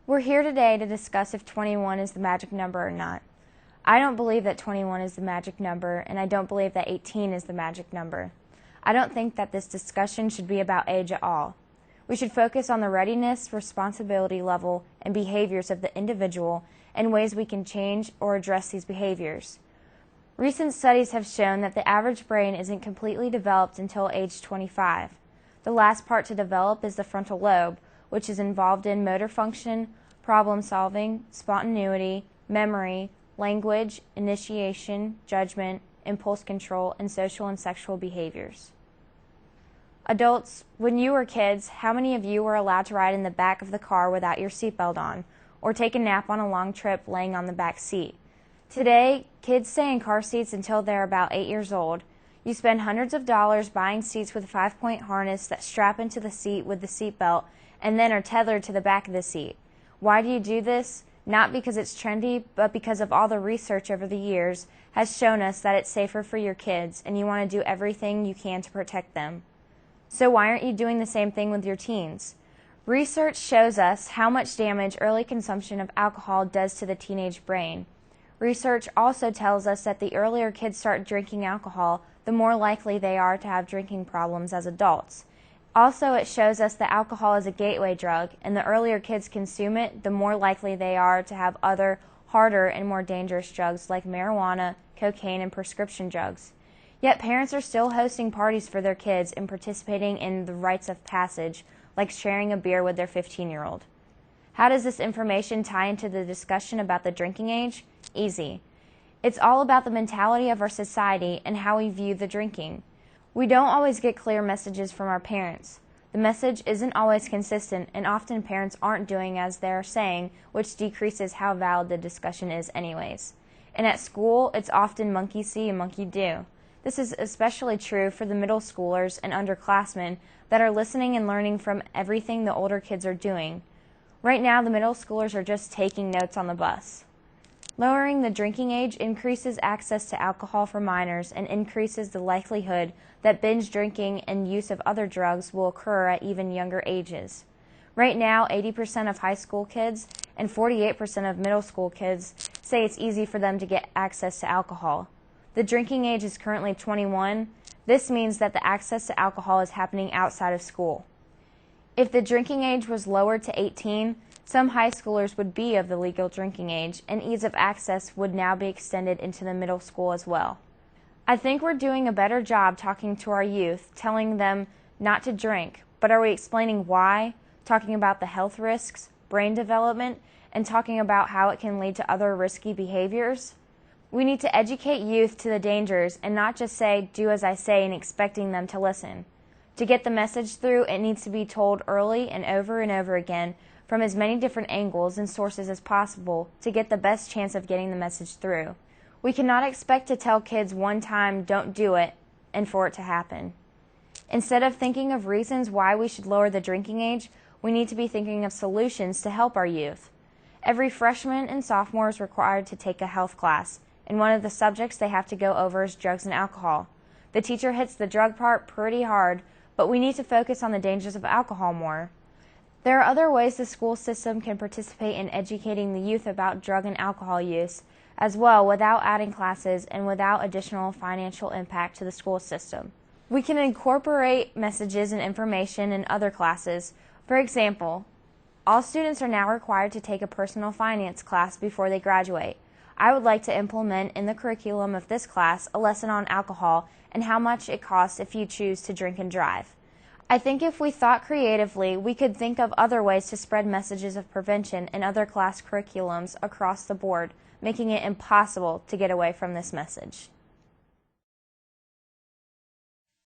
We're here today to discuss if 21 is the magic number or not. I don't believe that 21 is the magic number, and I don't believe that 18 is the magic number. I don't think that this discussion should be about age at all. We should focus on the readiness, responsibility level, and behaviors of the individual and ways we can change or address these behaviors. Recent studies have shown that the average brain isn't completely developed until age 25. The last part to develop is the frontal lobe, which is involved in motor function, problem solving, spontaneity, memory, language, initiation, judgment, impulse control, and social and sexual behaviors. Adults, when you were kids, how many of you were allowed to ride in the back of the car without your seatbelt on, or take a nap on a long trip laying on the back seat? Today, kids stay in car seats until they're about 8 years old. You spend hundreds of dollars buying seats with a 5-point harness that strap into the seat with the seatbelt and then are tethered to the back of the seat. Why do you do this? Not because it's trendy, but because of all the research over the years has shown us that it's safer for your kids and you want to do everything you can to protect them. So why aren't you doing the same thing with your teens? Research shows us how much damage early consumption of alcohol does to the teenage brain. Research also tells us that the earlier kids start drinking alcohol, the more likely they are to have drinking problems as adults. Also, it shows us that alcohol is a gateway drug, and the earlier kids consume it, the more likely they are to have other, harder, and more dangerous drugs like marijuana, cocaine, and prescription drugs. Yet parents are still hosting parties for their kids and participating in the rites of passage, like sharing a beer with their 15-year-old. How does this information tie into the discussion about the drinking age? Easy. It's all about the mentality of our society and how we view the drinking. We don't always get clear messages from our parents. The message isn't always consistent, and often parents aren't doing as they're saying, which decreases how valid the discussion is anyways. And at school, it's often monkey see and monkey do. This is especially true for the middle schoolers and underclassmen that are listening and learning from everything the older kids are doing. Right now, the middle schoolers are just taking notes on the bus. Lowering the drinking age increases access to alcohol for minors and increases the likelihood that binge drinking and use of other drugs will occur at even younger ages. Right now, 80% of high school kids and 48% of middle school kids say it's easy for them to get access to alcohol. The drinking age is currently 21. This means that the access to alcohol is happening outside of school. If the drinking age was lowered to 18, some high schoolers would be of the legal drinking age, and ease of access would now be extended into the middle school as well. I think we're doing a better job talking to our youth, telling them not to drink, but are we explaining why, talking about the health risks, brain development, and talking about how it can lead to other risky behaviors? We need to educate youth to the dangers and not just say, do as I say, and expecting them to listen. To get the message through, it needs to be told early and over again from as many different angles and sources as possible to get the best chance of getting the message through. We cannot expect to tell kids one time, don't do it, and for it to happen. Instead of thinking of reasons why we should lower the drinking age, we need to be thinking of solutions to help our youth. Every freshman and sophomore is required to take a health class, and one of the subjects they have to go over is drugs and alcohol. The teacher hits the drug part pretty hard, but we need to focus on the dangers of alcohol more. There are other ways the school system can participate in educating the youth about drug and alcohol use as well without adding classes and without additional financial impact to the school system. We can incorporate messages and information in other classes. For example, all students are now required to take a personal finance class before they graduate. I would like to implement in the curriculum of this class a lesson on alcohol and how much it costs if you choose to drink and drive. I think if we thought creatively, we could think of other ways to spread messages of prevention in other class curriculums across the board, making it impossible to get away from this message.